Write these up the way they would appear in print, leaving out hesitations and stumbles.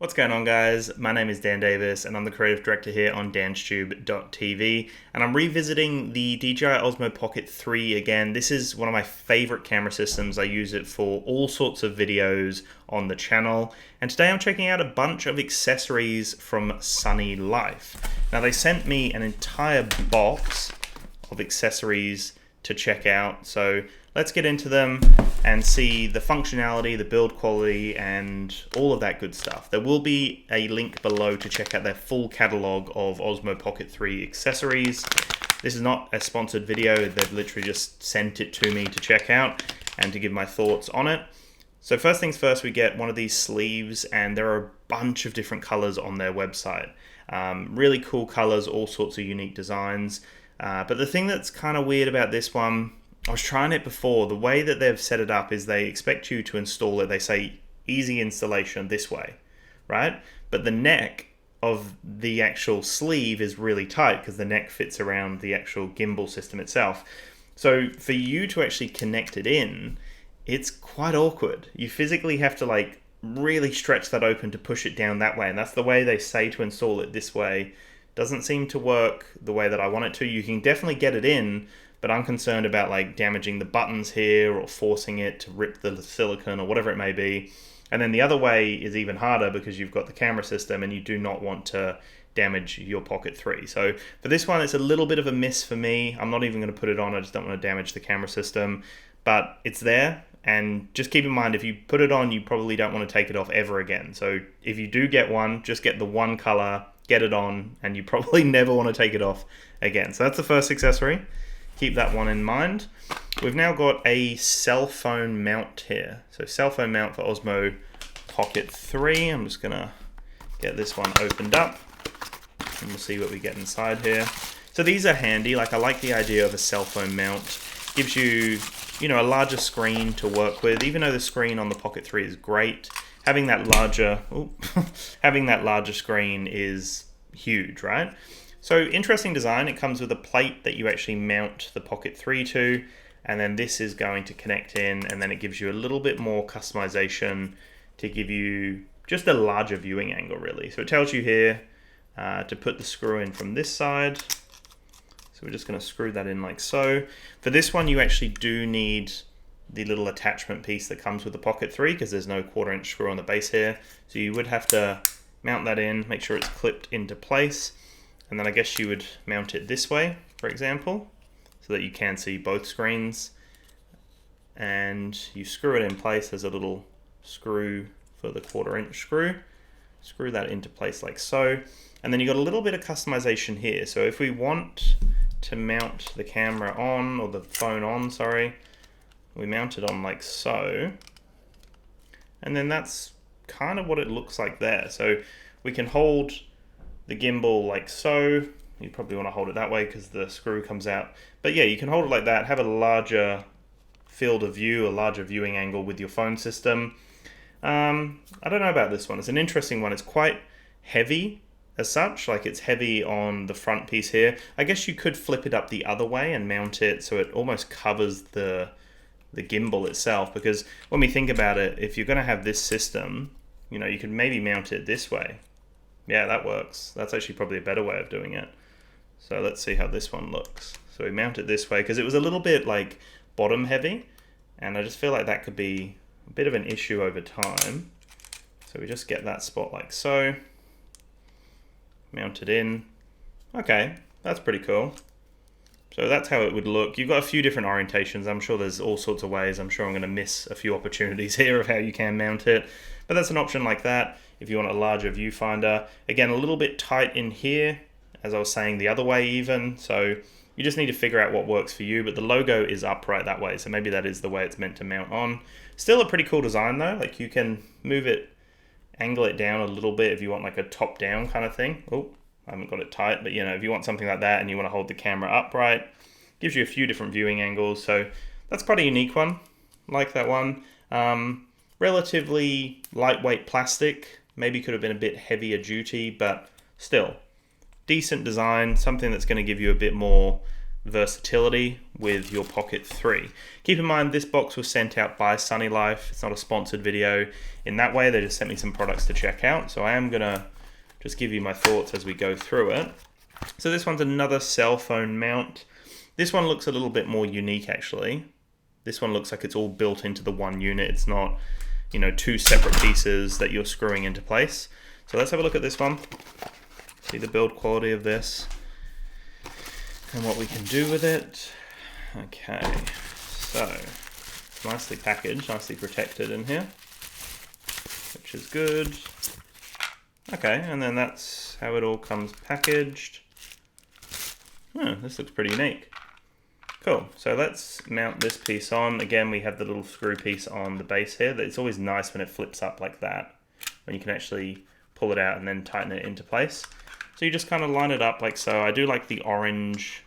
What's going on, guys? My name is Dan Davis and I'm the creative director here on DansTube.TV, and I'm revisiting the DJI Osmo Pocket 3 again. This is one of my favorite camera systems. I use it for all sorts of videos on the channel, and today I'm checking out a bunch of accessories from Sunnylife. Now, they sent me an entire box of accessories to check out, so let's get into them and see the functionality, the build quality, and all of that good stuff. There will be a link below to check out their full catalog of Osmo Pocket 3 accessories. This is not a sponsored video. They've literally just sent it to me to check out and to give my thoughts on it. So first things first, we get one of these sleeves, and there are a bunch of different colors on their website. Really cool colors, all sorts of unique designs. But the thing that's kind of weird about this one, I was trying it before. The way that they've set it up is they expect you to install it. They say easy installation this way, right? But the neck of the actual sleeve is really tight because the neck fits around the actual gimbal system itself. So for you to actually connect it in, it's quite awkward. You physically have to like really stretch that open to push it down that way. And that's the way they say to install it this way. Doesn't seem to work the way that I want it to. You can definitely get it in, but I'm concerned about like damaging the buttons here or forcing it to rip the silicone or whatever it may be. And then the other way is even harder because you've got the camera system and you do not want to damage your Pocket 3. So for this one, it's a little bit of a miss for me. I'm not even going to put it on. I just don't want to damage the camera system, but it's there. And just keep in mind, if you put it on, you probably don't want to take it off ever again. So if you do get one, just get the one color, get it on, and you probably never want to take it off again. So that's the first accessory. Keep that one in mind. We've now got a cell phone mount here. So cell phone mount for Osmo Pocket 3. I'm just gonna get this one opened up and we'll see what we get inside here. So these are handy. Like, I like the idea of a cell phone mount. Gives you, a larger screen to work with. Even though the screen on the Pocket 3 is great, having that larger, having that larger screen is huge, right? So interesting design. It comes with a plate that you actually mount the Pocket 3 to, and then this is going to connect in, and then it gives you a little bit more customization to give you just a larger viewing angle, really. So it tells you here to put the screw in from this side. So we're just going to screw that in like so. For this one, you actually do need the little attachment piece that comes with the Pocket 3 because there's no 1/4" screw on the base here. So you would have to mount that in, make sure it's clipped into place. And then I guess you would mount it this way, for example, so that you can see both screens. And you screw it in place. There's a little screw for the 1/4" screw. Screw that into place like so. And then you've got a little bit of customization here. So if we want to mount the camera on, or the phone on, sorry, we mount it on like so. And then that's kind of what it looks like there. So we can hold the gimbal like so. You probably want to hold it that way because the screw comes out. But yeah, you can hold it like that, have a larger field of view, a larger viewing angle with your phone system. I don't know about this one. It's an interesting one. It's quite heavy as such, like it's heavy on the front piece here. I guess you could flip it up the other way and mount it so it almost covers the gimbal itself, because when we think about it, if you're going to have this system, you could maybe mount it this way. Yeah, that works. That's actually probably a better way of doing it. So let's see how this one looks. So we mount it this way because it was a little bit like bottom heavy, and I just feel like that could be a bit of an issue over time. So we just get that spot like so. Mount it in. Okay, that's pretty cool. So that's how it would look. You've got a few different orientations. I'm sure there's all sorts of ways. I'm sure I'm going to miss a few opportunities here of how you can mount it. But that's an option like that if you want a larger viewfinder. Again, a little bit tight in here, as I was saying, the other way even. So you just need to figure out what works for you. But the logo is upright that way, so maybe that is the way it's meant to mount on. Still a pretty cool design though. Like, you can move it, angle it down a little bit if you want like a top-down kind of thing. Oh, I haven't got it tight, but if you want something like that and you want to hold the camera upright, gives you a few different viewing angles. So that's quite a unique one. Like that one. Relatively lightweight plastic. Maybe could have been a bit heavier duty, but still decent design. Something that's going to give you a bit more versatility with your Pocket 3. Keep in mind, this box was sent out by Sunnylife. It's not a sponsored video in that way. They just sent me some products to check out. So I am gonna just give you my thoughts as we go through it. So this one's another cell phone mount. This one looks a little bit more unique actually. This one looks like it's all built into the one unit. It's not, you know, two separate pieces that you're screwing into place. So let's have a look at this one. See the build quality of this and what we can do with it. Okay, so nicely packaged, nicely protected in here, which is good. Okay, and then that's how it all comes packaged. Oh, this looks pretty unique. Cool, so let's mount this piece on. Again, we have the little screw piece on the base here. It's always nice when it flips up like that, when you can actually pull it out and then tighten it into place. So you just kind of line it up like so. I do like the orange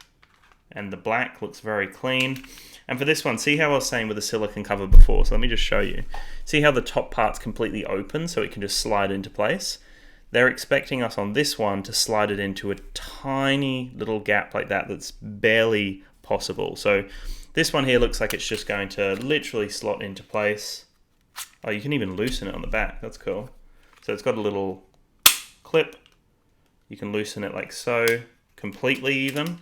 and the black, looks very clean. And for this one, see how I was saying with the silicone cover before? So let me just show you. See how the top part's completely open so it can just slide into place? They're expecting us on this one to slide it into a tiny little gap like that that's barely possible. So this one here looks like it's just going to literally slot into place. Oh, you can even loosen it on the back. That's cool. So it's got a little clip. You can loosen it like so, completely even,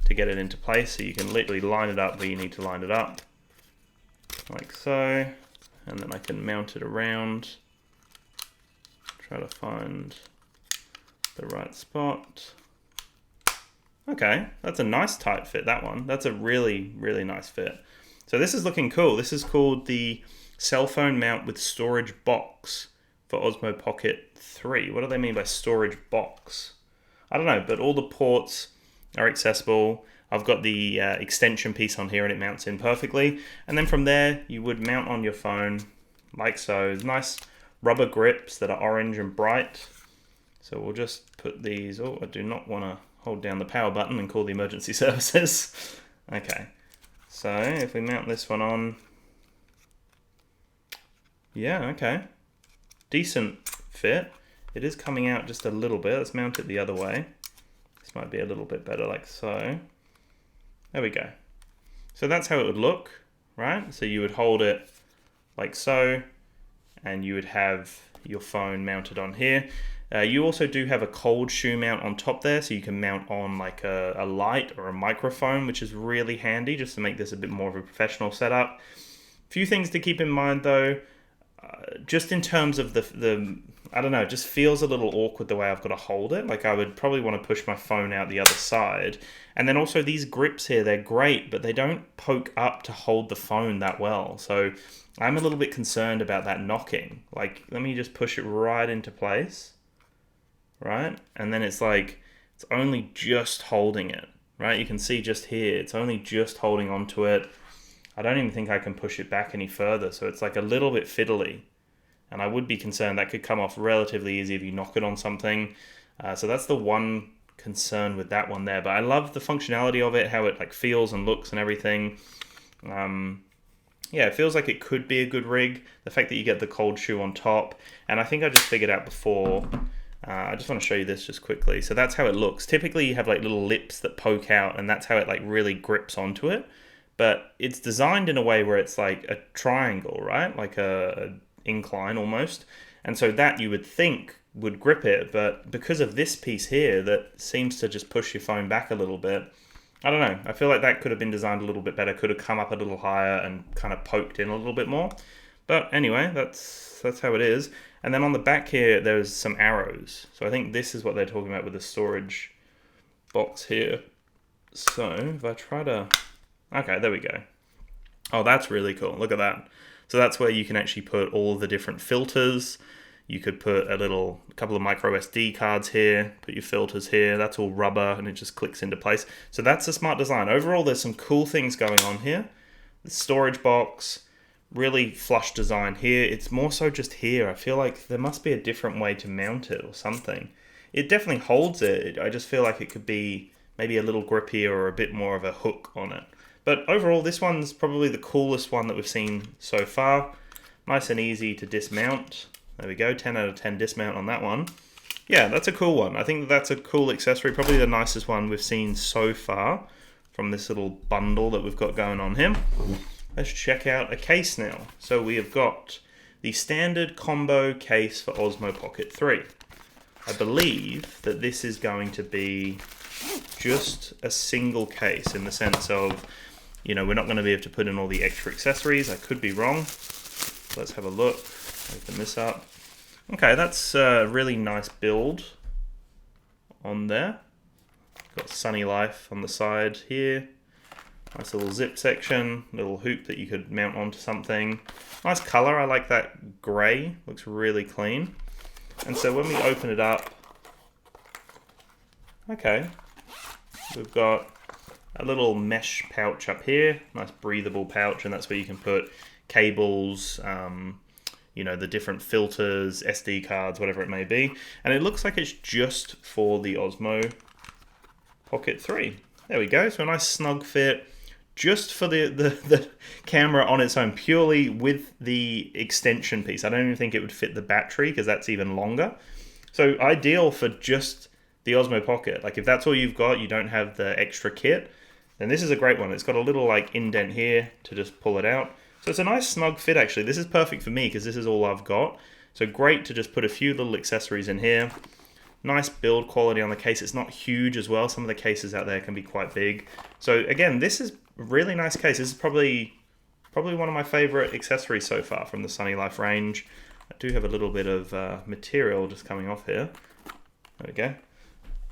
to get it into place. So you can literally line it up where you need to line it up, like so. And then I can mount it around. Try to find the right spot. Okay, that's a nice tight fit, that one. That's a really, really nice fit. So this is looking cool. This is called the cell phone mount with storage box for Osmo Pocket 3. What do they mean by storage box? I don't know, but all the ports are accessible. I've got the extension piece on here and it mounts in perfectly. And then from there, you would mount on your phone like so. Nice rubber grips that are orange and bright. So we'll just put these, oh, I do not want to hold down the power button and call the emergency services. Okay, so if we mount this one on, yeah, okay, decent fit. It is coming out just a little bit. Let's mount it the other way. This might be a little bit better like so. There we go. So that's how it would look, right? So you would hold it like so, and you would have your phone mounted on here. You also do have a cold shoe mount on top there, so you can mount on like a light or a microphone, which is really handy just to make this a bit more of a professional setup. Few things to keep in mind though, just in terms of the I don't know, it just feels a little awkward the way I've got to hold it. Like I would probably want to push my phone out the other side. And then also these grips here, they're great, but they don't poke up to hold the phone that well. So I'm a little bit concerned about that knocking. Like, let me just push it right into place, right? And then it's like, it's only just holding it, right? You can see just here, it's only just holding onto it. I don't even think I can push it back any further. So it's like a little bit fiddly. And I would be concerned that could come off relatively easy if you knock it on something. So that's the one concern with that one there. But I love the functionality of it, how it like feels and looks and everything. Yeah, it feels like it could be a good rig. The fact that you get the cold shoe on top. And I think I just figured out before, I just want to show you this just quickly. So that's how it looks. Typically you have like little lips that poke out and that's how it like really grips onto it. But it's designed in a way where it's like a triangle, right? Like a incline almost. And so that you would think would grip it. But because of this piece here that seems to just push your phone back a little bit, I don't know. I feel like that could have been designed a little bit better. Could have come up a little higher and kind of poked in a little bit more. But anyway, that's how it is. And then on the back here, there's some arrows. So I think this is what they're talking about with the storage box here. So if I try to... Okay, there we go. Oh, that's really cool. Look at that. So that's where you can actually put all of the different filters. You could put a couple of micro SD cards here, put your filters here. That's all rubber and it just clicks into place. So that's a smart design. Overall, there's some cool things going on here. The storage box, really flush design here. It's more so just here. I feel like there must be a different way to mount it or something. It definitely holds it. I just feel like it could be maybe a little grippier or a bit more of a hook on it. But overall, this one's probably the coolest one that we've seen so far. Nice and easy to dismount. There we go, 10 out of 10 dismount on that one. Yeah, that's a cool one. I think that's a cool accessory, probably the nicest one we've seen so far from this little bundle that we've got going on here. Let's check out a case now. So we have got the standard combo case for Osmo Pocket 3. I believe that this is going to be just a single case in the sense of, you know, we're not going to be able to put in all the extra accessories. I could be wrong. Let's have a look. Open this up. Okay, that's a really nice build on there. Got Sunnylife on the side here. Nice little zip section, little hoop that you could mount onto something. Nice color, I like that gray, looks really clean. And so when we open it up, okay, we've got a little mesh pouch up here, nice breathable pouch, and that's where you can put cables, you know, the different filters, SD cards, whatever it may be. And it looks like it's just for the Osmo Pocket 3. There we go, so a nice snug fit, just for the camera on its own, purely with the extension piece. I don't even think it would fit the battery, because that's even longer. So ideal for just the Osmo Pocket. Like if that's all you've got, you don't have the extra kit, then this is a great one. It's got a little like indent here to just pull it out. So it's a nice snug fit actually. This is perfect for me because this is all I've got. So great to just put a few little accessories in here. Nice build quality on the case. It's not huge as well. Some of the cases out there can be quite big. So again, this is a really nice case. This is probably one of my favorite accessories so far from the Sunnylife range. I do have a little bit of material just coming off here. There we go.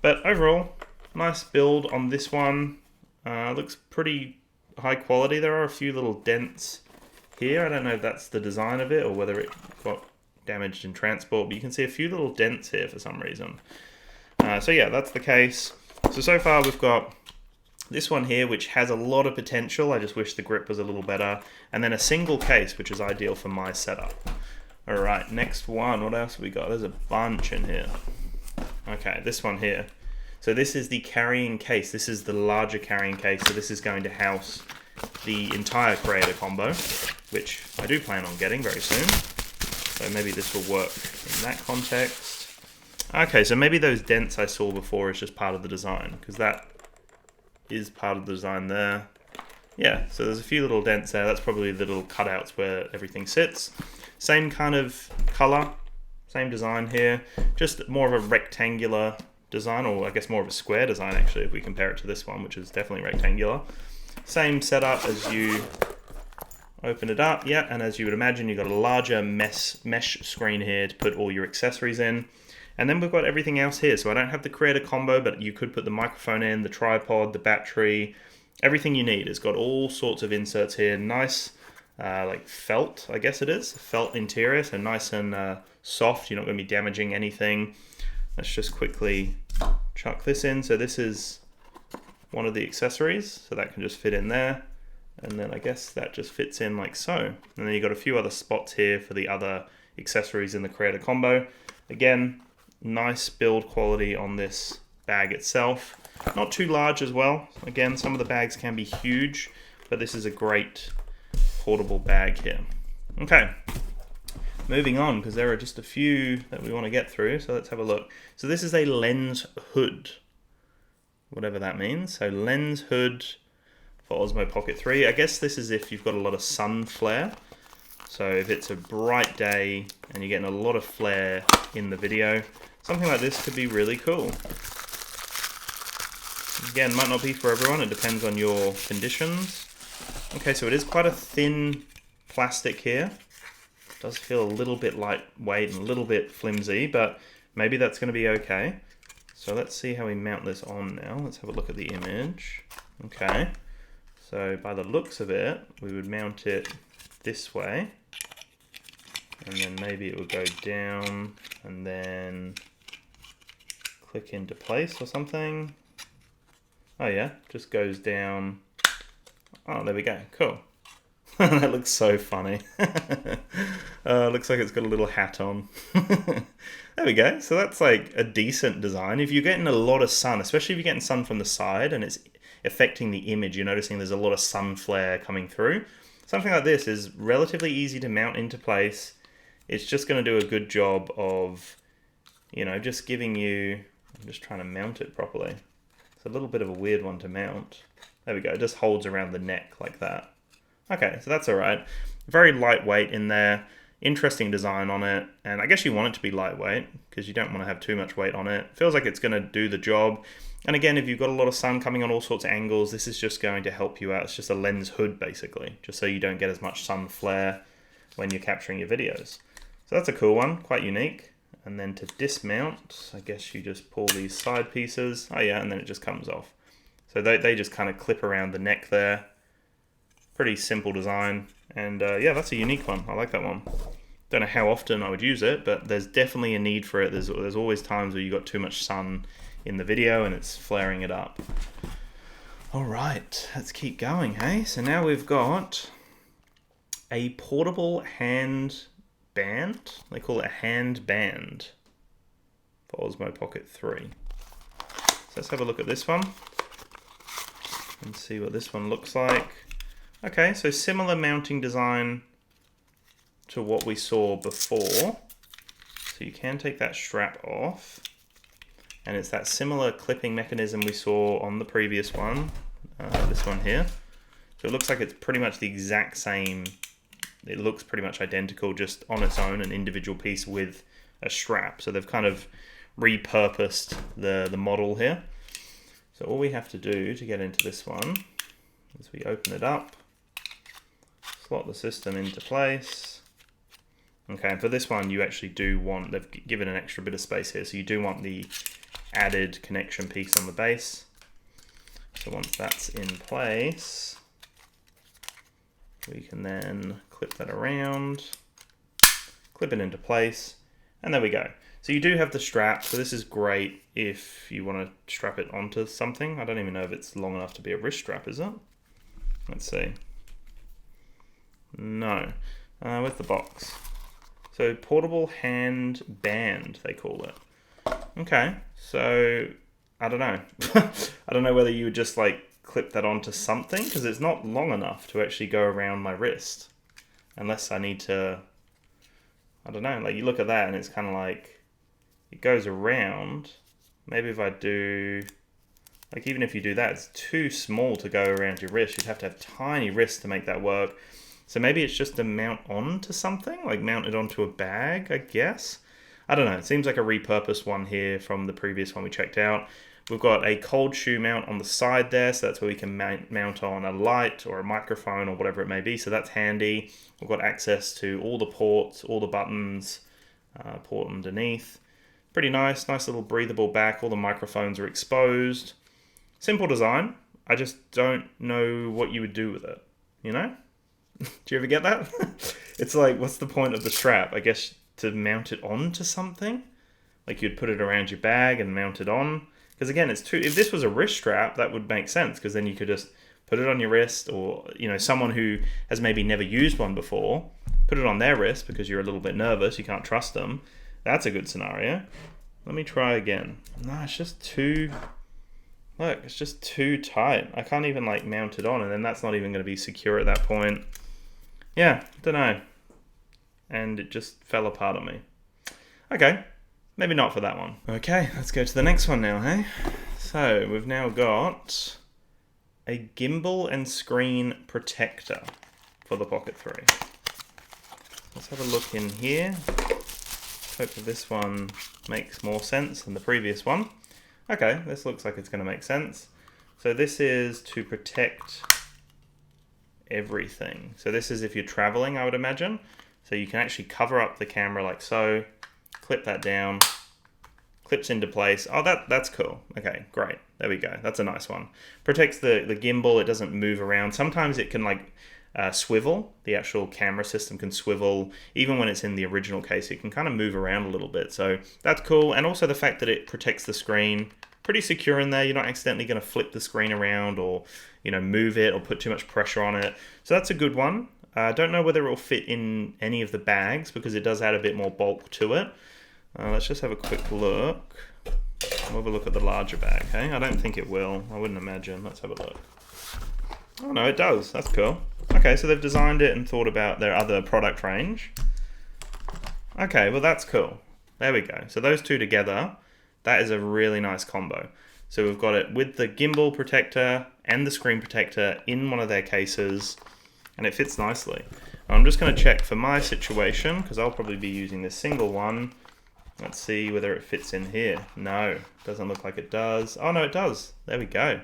But overall, nice build on this one. Looks pretty high quality. There are a few little dents here. I don't know if that's the design of it or whether it got damaged in transport, but you can see a few little dents here for some reason. So yeah, that's the case. So far we've got this one here, which has a lot of potential. I just wish the grip was a little better. And then a single case, which is ideal for my setup. All right, next one. What else have we got? There's a bunch in here. Okay, this one here. So this is the carrying case. This is the larger carrying case. So this is going to house the entire Creator combo, which I do plan on getting very soon. So maybe this will work in that context. Okay, so maybe those dents I saw before is just part of the design, because that is part of the design there. Yeah, so there's a few little dents there. That's probably the little cutouts where everything sits. Same kind of color, same design here, just more of a rectangular design, or I guess more of a square design actually if we compare it to this one, which is definitely rectangular. Same setup as you open it up, yeah, and as you would imagine, you've got a larger mesh screen here to put all your accessories in. And then we've got everything else here. So I don't have the Creator combo, but you could put the microphone in, the tripod, the battery, everything you need. It's got all sorts of inserts here. Nice, like felt, I guess it is. Felt interior, so nice and soft. You're not going to be damaging anything. Let's just quickly chuck this in. So this is one of the accessories, so that can just fit in there. And then I guess that just fits in like so. And then you've got a few other spots here for the other accessories in the Creator combo. Again, nice build quality on this bag itself. Not too large as well. Again, some of the bags can be huge, but this is a great portable bag here. Okay, moving on, because there are just a few that we want to get through, so let's have a look. So this is a lens hood, whatever that means. So lens hood for Osmo Pocket 3. I guess this is if you've got a lot of sun flare. So if it's a bright day and you're getting a lot of flare in the video, something like this could be really cool. Again, might not be for everyone, it depends on your conditions. Okay, so it is quite a thin plastic here. It does feel a little bit lightweight and a little bit flimsy, but maybe that's going to be okay. So let's see how we mount this on now. Let's have a look at the image. Okay, so by the looks of it, we would mount it this way. And then maybe it would go down and then click into place or something. Oh yeah, just goes down. Oh, there we go, cool. That looks so funny. Looks like it's got a little hat on. There we go, so that's like a decent design. If you're getting a lot of sun, especially if you're getting sun from the side and it's affecting the image, you're noticing there's a lot of sun flare coming through. Something like this is relatively easy to mount into place. It's just going to do a good job of, you know, just giving you, I'm just trying to mount it properly. It's a little bit of a weird one to mount. There we go, it just holds around the neck like that. Okay, so that's all right. Very lightweight in there. Interesting design on it, and I guess you want it to be lightweight because you don't want to have too much weight on it. Feels like it's going to do the job. And again, if you've got a lot of sun coming on all sorts of angles, this is just going to help you out. It's just a lens hood basically, just so you don't get as much sun flare when you're capturing your videos. So that's a cool one, quite unique. And then to dismount, I guess you just pull these side pieces. Oh yeah, and then it just comes off. So they just kind of clip around the neck there. Pretty simple design. And yeah, that's a unique one. I like that one. Don't know how often I would use it, but there's definitely a need for it. There's always times where you got too much sun in the video and it's flaring it up. All right, let's keep going, hey? So now we've got a portable hand band. They call it a hand band for Osmo Pocket 3. So let's have a look at this one and see what this one looks like. Okay, so similar mounting design to what we saw before. So you can take that strap off, and it's that similar clipping mechanism we saw on the previous one, this one here. So it looks like it's pretty much the exact same. It looks pretty much identical, just on its own, an individual piece with a strap. So they've kind of repurposed the model here. So all we have to do to get into this one is we open it up, slot the system into place. Okay, and for this one you actually do want, they've given an extra bit of space here, so you do want the added connection piece on the base. So once that's in place, we can then clip that around, clip it into place, and there we go. So you do have the strap, so this is great if you want to strap it onto something. I don't even know if it's long enough to be a wrist strap, is it? Let's see. No. Where's the box? So portable hand band, they call it. Okay, so I don't know. I don't know whether you would just like clip that onto something, because it's not long enough to actually go around my wrist. Unless I need to, I don't know, like you look at that and it's kind of like, it goes around. Maybe if I do, like even if you do that, it's too small to go around your wrist. You'd have to have tiny wrists to make that work. So maybe it's just to mount onto something, like mount it onto a bag, I guess. I don't know, it seems like a repurposed one here from the previous one we checked out. We've got a cold shoe mount on the side there, so that's where we can mount on a light or a microphone or whatever it may be, so that's handy. We've got access to all the ports, all the buttons, port underneath. Pretty nice, nice little breathable back, all the microphones are exposed. Simple design, I just don't know what you would do with it, you know? Do you ever get that? It's like, what's the point of the strap? I guess to mount it onto something? Like you'd put it around your bag and mount it on? Because again, it's too, if this was a wrist strap, that would make sense, because then you could just put it on your wrist, or, you know, someone who has maybe never used one before, put it on their wrist because you're a little bit nervous, you can't trust them. That's a good scenario. Let me try again. No, it's just too, look, it's just too tight. I can't even like mount it on, and then that's not even going to be secure at that point. Yeah, don't know. And it just fell apart on me. Okay, maybe not for that one. Okay, let's go to the next one now, hey? So we've now got a gimbal and screen protector for the Pocket 3. Let's have a look in here. Hope that this one makes more sense than the previous one. Okay, this looks like it's going to make sense. So this is to protect everything. So this is if you're traveling, I would imagine. So you can actually cover up the camera like so, clip that down, clips into place. Oh, that's cool. Okay, great. There we go. That's a nice one. Protects the gimbal. It doesn't move around. Sometimes it can like swivel. The actual camera system can swivel. Even when it's in the original case, it can kind of move around a little bit. So that's cool. And also the fact that it protects the screen. Pretty secure in there. You're not accidentally going to flip the screen around or, you know, move it or put too much pressure on it. So that's a good one. I don't know whether it will fit in any of the bags because it does add a bit more bulk to it. Let's just have a quick look. We'll have a look at the larger bag, okay? I don't think it will. I wouldn't imagine. Let's have a look. Oh no, it does. That's cool. Okay, so they've designed it and thought about their other product range. Okay, well that's cool. There we go. So those two together, that is a really nice combo. So we've got it with the gimbal protector and the screen protector in one of their cases, and it fits nicely. I'm just going to check for my situation, because I'll probably be using this single one. Let's see whether it fits in here. No, doesn't look like it does. Oh no, it does. There we go.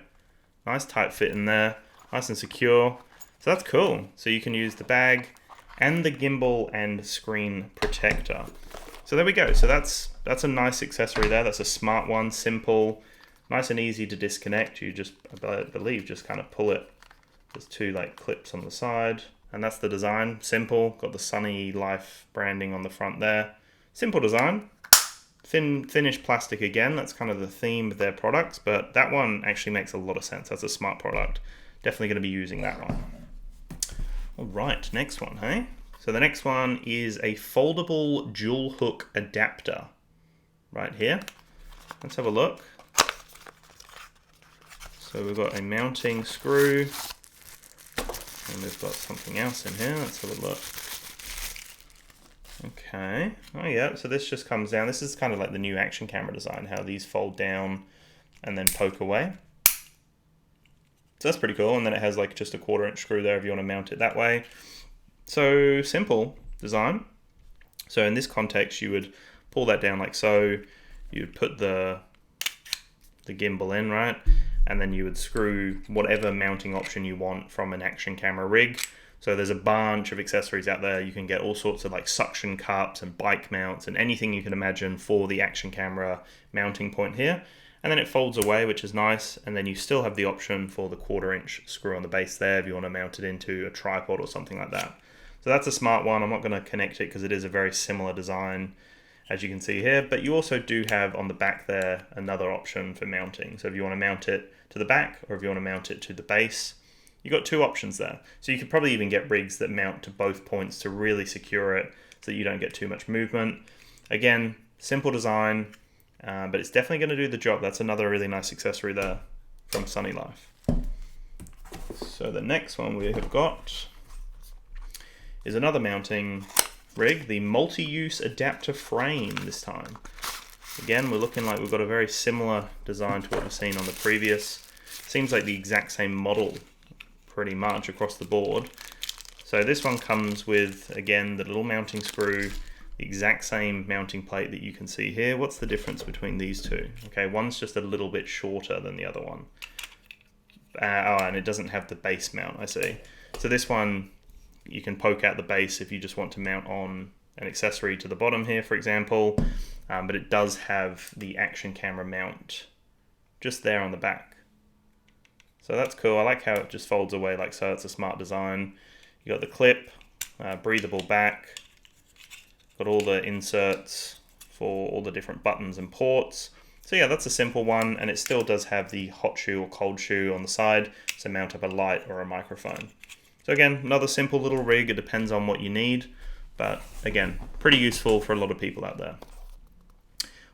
Nice tight fit in there, nice and secure. So that's cool. So you can use the bag and the gimbal and screen protector. So there we go. So that's a nice accessory there. That's a smart one, simple, nice and easy to disconnect. You just, I believe, just kind of pull it. There's two like clips on the side, and that's the design. Simple. Got the Sunnylife branding on the front there. Simple design. Finished plastic again. That's kind of the theme of their products, but that one actually makes a lot of sense. That's a smart product. Definitely going to be using that one. All right, next one, hey? So the next one is a foldable dual hook adapter right here. Let's have a look. So we've got a mounting screw, and we've got something else in here. Let's have a look. Okay, oh yeah, so this just comes down. This is kind of like the new action camera design, how these fold down and then poke away. So that's pretty cool, and then it has like just a 1/4" screw there if you want to mount it that way. So simple design. So in this context, you would pull that down like so. You'd put the gimbal in, right? And then you would screw whatever mounting option you want from an action camera rig. So there's a bunch of accessories out there. You can get all sorts of like suction cups and bike mounts and anything you can imagine for the action camera mounting point here. And then it folds away, which is nice. And then you still have the option for the 1/4" screw on the base there if you want to mount it into a tripod or something like that. So that's a smart one. I'm not going to connect it because it is a very similar design, as you can see here. But you also do have on the back there another option for mounting. So if you want to mount it to the back or if you want to mount it to the base, you've got two options there. So you could probably even get rigs that mount to both points to really secure it so that you don't get too much movement. Again, simple design, but it's definitely going to do the job. That's another really nice accessory there from Sunnylife. So the next one we have got is another mounting rig, the MultiUse adapter frame this time. Again, we're looking like we've got a very similar design to what we've seen on the previous. Seems like the exact same model pretty much across the board. So this one comes with, again, the little mounting screw, the exact same mounting plate that you can see here. What's the difference between these two? Okay, one's just a little bit shorter than the other one. And it doesn't have the base mount, I see. So this one, you can poke out the base if you just want to mount on an accessory to the bottom here, for example. But it does have the action camera mount just there on the back. So that's cool. I like how it just folds away like so. It's a smart design. You got the clip, breathable back, got all the inserts for all the different buttons and ports. So yeah, that's a simple one, and it still does have the hot shoe or cold shoe on the side to mount up a light or a microphone. So again, another simple little rig. It depends on what you need, but again, pretty useful for a lot of people out there.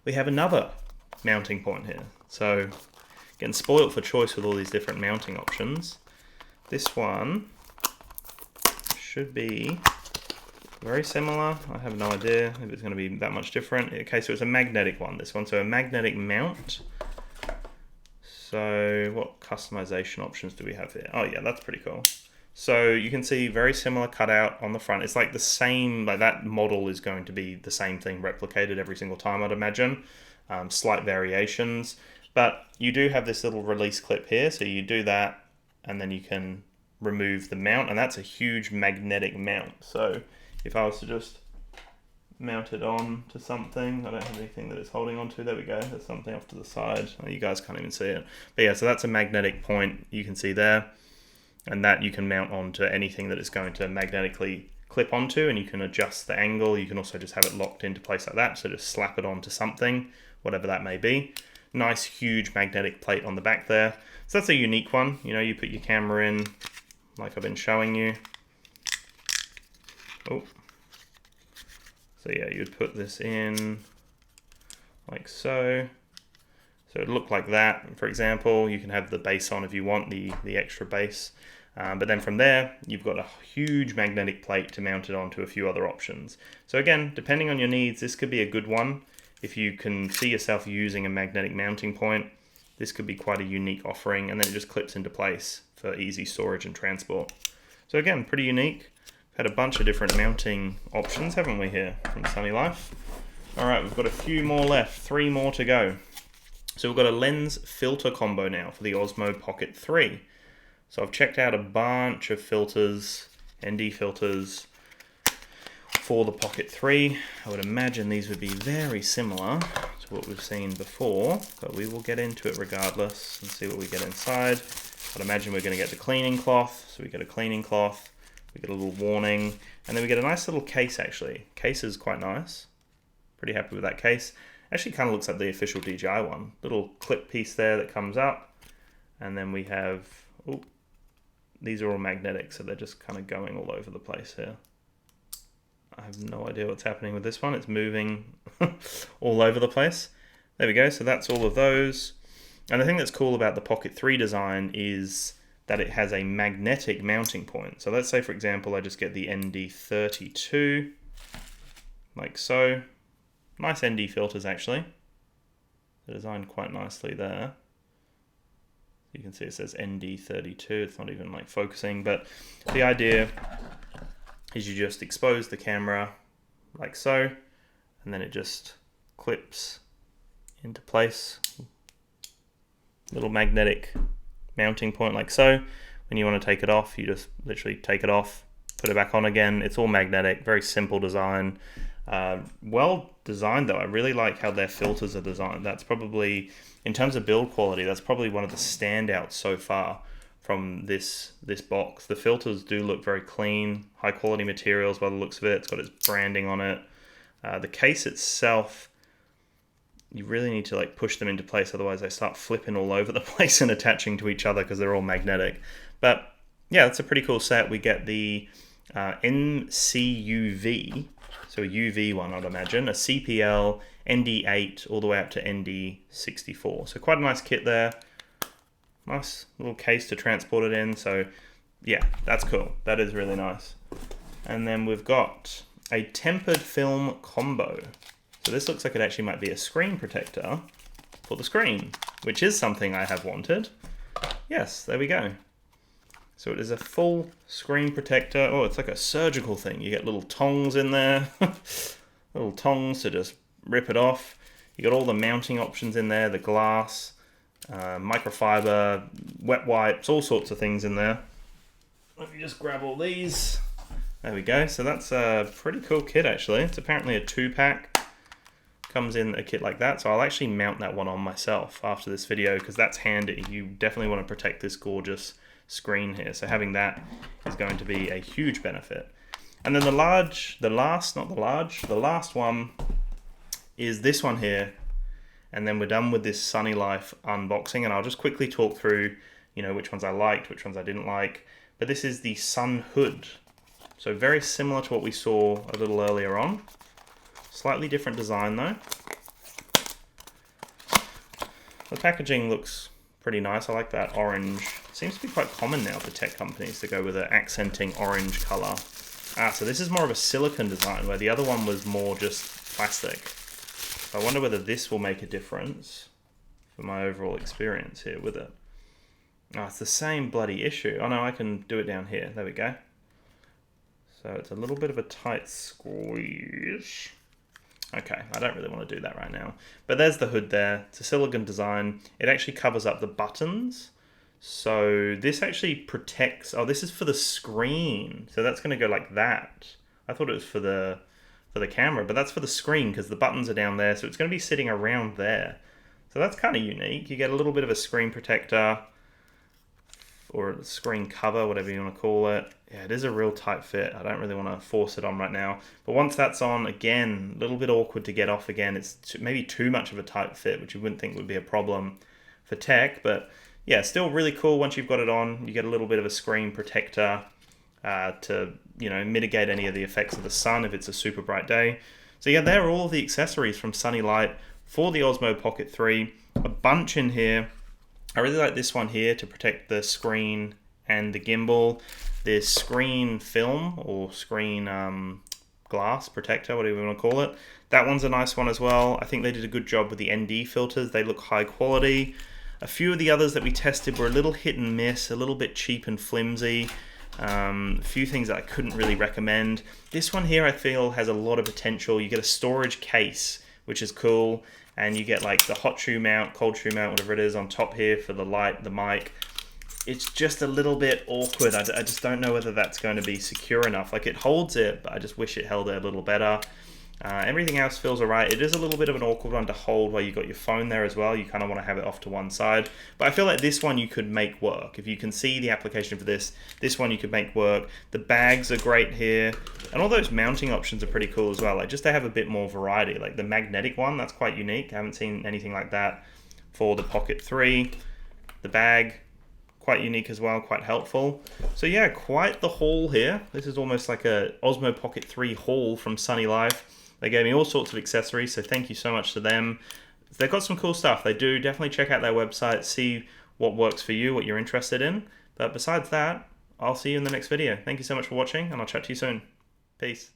We have another mounting point here. So getting spoiled for choice with all these different mounting options. This one should be very similar. I have no idea if it's going to be that much different. Okay, so it's a magnetic one, this one. So a magnetic mount. So what customization options do we have here? Oh yeah, that's pretty cool. So you can see very similar cutout on the front. It's like the same, like that model is going to be the same thing replicated every single time, I'd imagine. Slight variations, but you do have this little release clip here. So you do that and then you can remove the mount, and that's a huge magnetic mount. So if I was to just mount it on to something, I don't have anything that it's holding on to. There we go. There's something off to the side. Oh, you guys can't even see it. But yeah, so that's a magnetic point you can see there. And that you can mount onto anything that it's going to magnetically clip onto, and you can adjust the angle. You can also just have it locked into place like that. So just slap it onto something, whatever that may be. Nice, huge magnetic plate on the back there. So that's a unique one. You know, you put your camera in like I've been showing you. Oh. So yeah, you'd put this in like so. So it looked like that. For example, you can have the base on if you want the extra base. But then from there, you've got a huge magnetic plate to mount it onto a few other options. So again, depending on your needs, this could be a good one. If you can see yourself using a magnetic mounting point, this could be quite a unique offering, and then it just clips into place for easy storage and transport. So again, pretty unique. We've had a bunch of different mounting options, haven't we, here from Sunnylife. All right, we've got a few more left, 3 more to go. So we've got a lens filter combo now for the Osmo Pocket 3. So I've checked out a bunch of filters, ND filters, for the Pocket 3. I would imagine these would be very similar to what we've seen before, but we will get into it regardless and see what we get inside. I'd imagine we're going to get the cleaning cloth, so we get a cleaning cloth, we get a little warning, and then we get a nice little case actually. Case is quite nice. Pretty happy with that case. Actually kind of looks like the official DJI one. Little clip piece there that comes up, and then we have, oh, these are all magnetic, so they're just kind of going all over the place here. I have no idea what's happening with this one. It's moving all over the place. There we go. So that's all of those. And the thing that's cool about the Pocket 3 design is that it has a magnetic mounting point. So let's say, for example, I just get the ND32, like so. Nice ND filters, actually. They're designed quite nicely there. You can see it says ND32. It's not even like focusing, but the idea is you just expose the camera like so, and then it just clips into place. Little magnetic mounting point like so. When you want to take it off, you just literally take it off, put it back on again. It's all magnetic, very simple design. Well designed though. I really like how their filters are designed. That's probably, in terms of build quality, that's probably one of the standouts so far from this box. The filters do look very clean, high quality materials by the looks of it. It's got its branding on it. The case itself, you really need to like push them into place, otherwise they start flipping all over the place and attaching to each other because they're all magnetic. But yeah, that's a pretty cool set. We get the NCUV, so a UV one I'd imagine, a CPL, ND8 all the way up to ND64. So quite a nice kit there. Nice little case to transport it in. So yeah, that's cool. That is really nice. And then we've got a tempered film combo. So this looks like it actually might be a screen protector for the screen, which is something I have wanted. Yes, there we go. So it is a full screen protector. Oh, it's like a surgical thing. You get little tongs in there, little tongs to just rip it off. You got all the mounting options in there, the glass, microfiber, wet wipes, all sorts of things in there. Let me just grab all these. There we go. So that's a pretty cool kit actually. It's apparently a 2-pack. Comes in a kit like that. So I'll actually mount that one on myself after this video because that's handy. You definitely want to protect this gorgeous screen here. So having that is going to be a huge benefit. And then the last one is this one here. And then we're done with this Sunnylife unboxing, and I'll just quickly talk through, you know, which ones I liked, which ones I didn't like. But this is the Sun Hood. So very similar to what we saw a little earlier on. Slightly different design though. The packaging looks pretty nice. I like that orange. Seems to be quite common now for tech companies to go with an accenting orange color. So this is more of a silicone design, where the other one was more just plastic. I wonder whether this will make a difference for my overall experience here with it. Oh, it's the same bloody issue. Oh no, I can do it down here. There we go. So it's a little bit of a tight squeeze. Okay, I don't really want to do that right now. But there's the hood there. It's a silicone design. It actually covers up the buttons. So this actually protects... Oh, this is for the screen. So that's going to go like that. I thought it was for the camera, but that's for the screen because the buttons are down there. So it's going to be sitting around there. So that's kind of unique. You get a little bit of a screen protector or a screen cover, whatever you want to call it. Yeah, it is a real tight fit. I don't really want to force it on right now. But once that's on, again, a little bit awkward to get off again. It's maybe too much of a tight fit, which you wouldn't think would be a problem for tech. But yeah, still really cool once you've got it on. You get a little bit of a screen protector to, you know, mitigate any of the effects of the sun if it's a super bright day. So yeah, there are all of the accessories from Sunnylife for the Osmo Pocket 3. A bunch in here. I really like this one here to protect the screen and the gimbal. This screen film or screen glass protector, whatever you want to call it. That one's a nice one as well. I think they did a good job with the ND filters. They look high quality. A few of the others that we tested were a little hit and miss, a little bit cheap and flimsy. A few things that I couldn't really recommend. This one here I feel has a lot of potential. You get a storage case, which is cool, and you get like the hot shoe mount, cold shoe mount, whatever it is on top here for the light, the mic. It's just a little bit awkward. I just don't know whether that's going to be secure enough. Like, it holds it, but I just wish it held it a little better. Everything else feels alright. It is a little bit of an awkward one to hold while you've got your phone there as well. You kind of want to have it off to one side. But I feel like this one you could make work. If you can see the application for this one you could make work. The bags are great here. And all those mounting options are pretty cool as well. Like, just to have a bit more variety. Like the magnetic one, that's quite unique. I haven't seen anything like that for the Pocket 3. The bag, quite unique as well, quite helpful. So yeah, quite the haul here. This is almost like a Osmo Pocket 3 haul from Sunnylife. They gave me all sorts of accessories, so thank you so much to them. They've got some cool stuff. They do. Definitely check out their website, see what works for you, what you're interested in. But besides that, I'll see you in the next video. Thank you so much for watching, and I'll chat to you soon. Peace.